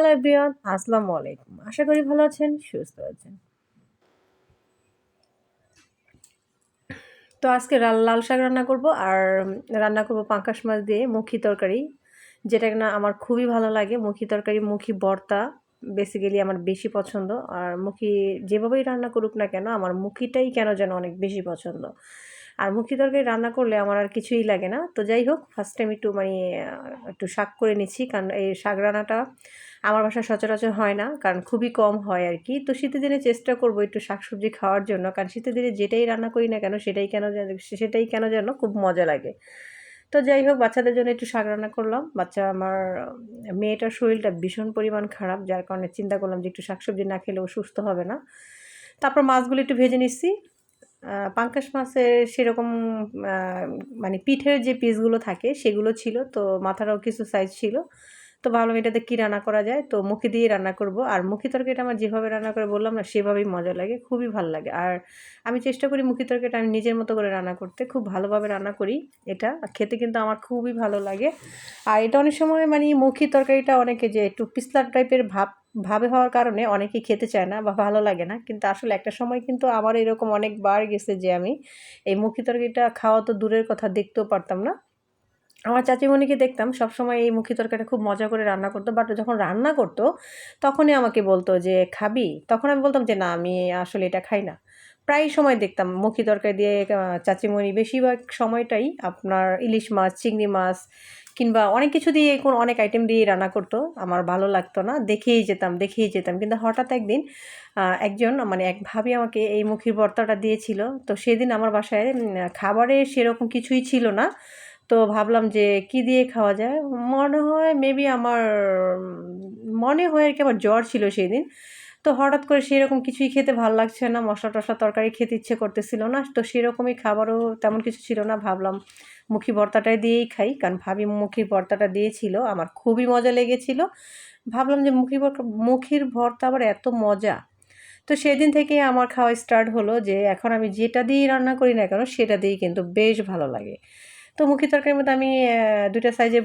Hello everyone, আসসালামু আলাইকুম। আশা করি ভালো আছেন, সুস্থ আছেন। তো আজকে লাল শাক রান্না করব আর রান্না করব পাঙ্গাস মাছ দিয়ে মুখি তরকারি, যেটা কিনা আমার খুবই ভালো লাগে। মুখি তরকারি, মুখি ভর্তা বেসিক্যালি আমার বেশি পছন্দ। আর মুখি যেভাবেই রান্না করুক না কেন, আমার মুখিটাই কেন যেন অনেক বেশি পছন্দ। আর মুখি তরকারি রান্না করলে আমার আর কিছুই লাগে না। তো যাই হোক, ফার্স্ট টাইম একটু একটু শাক করে নিচ্ছি, কারণ এই শাক রান্নাটা আমার বাসায় সচরাচর হয় না, কারণ খুবই কম হয় আর কি। তো শীতের দিনে চেষ্টা করব একটু শাকসবজি খাওয়ার জন্য, কারণ শীতের দিনে যেটাই রান্না করি না কেন সেটাই কেন যেন খুব মজা লাগে। তো যাই হোক, বাচ্চাদের জন্য একটু শাক রান্না করলাম। আমার মেয়েটার শরীরটা ভীষণ পরিমাণ খারাপ, যার কারণে চিন্তা করলাম যে একটু শাকসবজি না খেলেও সুস্থ হবে না। তারপর মাছগুলো একটু ভেজে নিচ্ছি। পাঙ্গাস মাছের সেরকম আ মানে পিঠের যে পিসগুলো থাকে সেগুলো ছিল। তো মাথারও কিছু সাইজ ছিল। তো ভাবলাম এটাতে কি রান্না করা যায়? তো মুখি দিয়ে রান্না করব। আর মুখি তরকারিটা আমার যেভাবে রান্না করে বললাম না, সেভাবেই মজা লাগে। খুবই ভাল লাগে। আর আমি চেষ্টা করি মুখি তরকারিটা আমি নিজের মতো করে রান্না করতে। খুব ভালোভাবে রান্না করি এটা। খেতে কিন্তু আমার খুবই ভালো লাগে। আর এটা অনেক সময় মুখি তরকারিটা অনেকে যে একটু পিছলা টাইপের ভাবে হওয়ার কারণে অনেকেই খেতে চায় না বা ভালো লাগে না। কিন্তু আসলে একটা সময় কিন্তু আমার এরকম অনেকবার গেছে যে আমি এই মুখি তরকারিটা খাওয়া তো দূরের কথা, দেখতেও পারতাম না। আমার চাচিমণিকে দেখতাম সবসময় এই মুখি তরকারিটা খুব মজা করে রান্না করতো। বাট যখন রান্না করতো তখনই আমাকে বলতো যে, "খাবি?" তখন আমি বলতাম যে, "না, আমি আসলে এটা খাই না।" প্রায় সময় দেখতাম মুখি তরকারি দিয়ে চাচিমণি বেশিরভাগ সময়টাই আপনার ইলিশ মাছ, চিংড়ি মাছ কিংবা অনেক কিছু দিয়ে অনেক আইটেম দিয়েই রান্না করতো। আমার ভালো লাগতো না। দেখেই যেতাম। কিন্তু হঠাৎ একদিন একজন এক ভাবী আমাকে এই মুখির ভর্তাটা দিয়েছিল। তো সেদিন আমার বাসায় খাবারে সেরকম কিছুই ছিল না। তো ভাবলাম যে কি দিয়ে খাওয়া যায়? মনে হয় আরকি আমার জ্বর ছিল সেদিন। তো হঠাৎ করে সেরকম কিছুই খেতে ভাল লাগছে না। মসলা-টসলা তরকারি খেতে ইচ্ছে করতেছিল না। তো সেরকমই খাবারও তেমন কিছু ছিল না। ভাবলাম মুখি ভর্তাটাই দিয়েই খাই। কারণ ভাবী মুখির ভর্তাটা দিয়েছিল। আমার খুবই মজা লেগেছিল। ভাবলাম যে মুখির ভর্তা আবার এত মজা। তো সেদিন থেকেই আমার খাওয়া স্টার্ট হলো যে এখন আমি যেটা দিয়েই রান্না করি না কেন সেটা দিয়েই কিন্তু বেশ ভালো লাগে। তো মুখি তরকারির মধ্যে আমি ২ টা সাইজের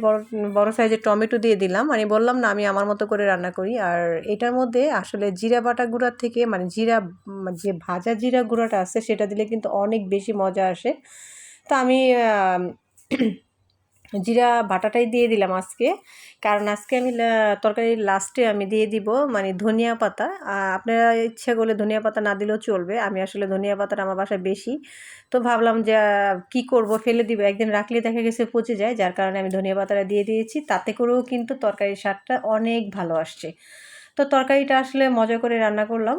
বড় সাইজের টমেটো দিয়ে দিলাম। আমি বললাম না, আমি আমার মতো করে রান্না করি। আর এটার মধ্যে আসলে জিরা বাটা গুঁড়ার থেকে জিরা যে ভাজা জিরা গুঁড়াটা আছে সেটা দিলে কিন্তু অনেক বেশি মজা আসে। তো আমি জিরা বাটাটাই দিয়ে দিলাম আজকে। কারণ আজকে আমি তরকারির লাস্টে আমি দিয়ে দিব ধনিয়া পাতা। আপনারা ইচ্ছা করলে ধনিয়া পাতা না দিলেও চলবে। আমি আসলে ধনিয়া পাতাটা আমার বাসায় বেশি। তো ভাবলাম যে কি করব, ফেলে দিব। একদিন রাখলে দেখা গেছে পচে যায়। যার কারণে আমি ধনিয়া পাতাটা দিয়ে দিয়েছি। তাতে করেও কিন্তু তরকারির স্বাদটা অনেক ভালো আসছে। তো তরকারিটা আসলে মজা করে রান্না করলাম।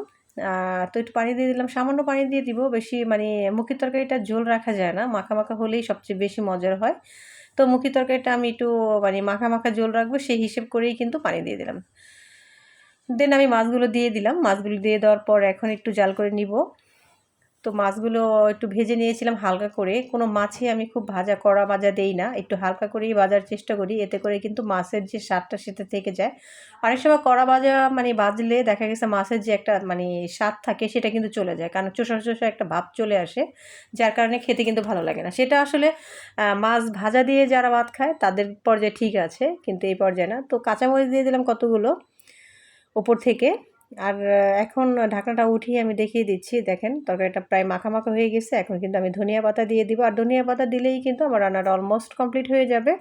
তো একটু পানি দিয়ে দিলাম। সামান্য পানি দিয়ে দিব। বেশি মুখির তরকারিটা ঝোল রাখা যায় না। মাখা হলেই সবচেয়ে বেশি মজার হয়। তো মুখি তরকারিটা আমি একটু মাখা ঝোল রাখবো সেই হিসেব করেই কিন্তু পানি দিয়ে দিলাম। দেন আমি মাছগুলো দিয়ে দিলাম। মাছগুলো দিয়ে দেওয়ার পর এখন একটু জাল করে নিব। তো মাছগুলো একটু ভেজে নিয়েছিলাম হালকা করে। কোনো মাছই আমি খুব কড়া ভাজা দেই না। একটু হালকা করেই ভাজার চেষ্টা করি। এতে করে কিন্তু মাছের যে স্বাদটা সেটা থেকে যায়। অনেক সময় কড়া ভাজা ভাজলে দেখা গেছে মাছের যে একটা স্বাদ থাকে সেটা কিন্তু চলে যায়। কারণ চোষা একটা ভাব চলে আসে। যার কারণে খেতে কিন্তু ভালো লাগে না। সেটা আসলে মাছ ভাজা দিয়ে যারা ভাত খায় তাদের পর্যায়ে ঠিক আছে। কিন্তু এই পর্যায়ে না। তো কাঁচামরিচ দিয়ে দিলাম কতগুলো ওপর থেকে। আর এখন ঢাকনাটা উঠিয়ে আমি দেখিয়ে দিচ্ছি। দেখেন তরকারিটা প্রায় মাখা হয়ে গেছে। এখন কিন্তু আমি ধনিয়া পাতা দিয়ে দিব। আর ধনিয়া পাতা দিলেই কিন্তু আমার রান্নাটা অলমোস্ট কমপ্লিট হয়ে যাবে।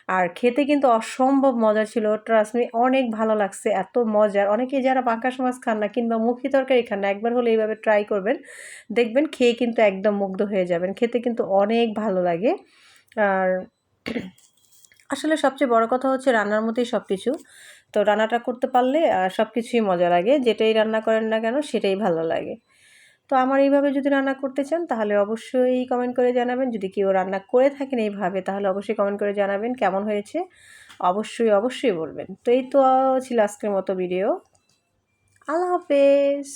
আর খেতে কিন্তু অসম্ভব মজা ছিল। ট্রাস্ট মি, অনেক ভালো লাগছে। এত মজার। অনেকেই যারা পাঙ্গাস মাছ খান না কিংবা মুখি তরকারি খান না, একবার হলে এইভাবে ট্রাই করবেন। দেখবেন খেয়ে কিন্তু একদম মুগ্ধ হয়ে যাবেন। খেতে কিন্তু অনেক ভালো লাগে। আর আসলে সবচেয়ে বড় কথা হচ্ছে রান্নার মধ্যেই সবকিছু। তো রান্নাটা করতে পারলে সবকিছুই মজা লাগে। যেটাই রান্না করেন না কেন সেটাই ভালো লাগে। তো আমার এইভাবে যদি রান্না করতে চান তাহলে অবশ্যই কমেন্ট করে জানাবেন। যদি কেউ রান্না করে থাকেন এইভাবে তাহলে অবশ্যই কমেন্ট করে জানাবেন কেমন হয়েছে। অবশ্যই বলবেন। তো এই তো ছিল আজকের মতো ভিডিও। আল্লাহ হাফেজ।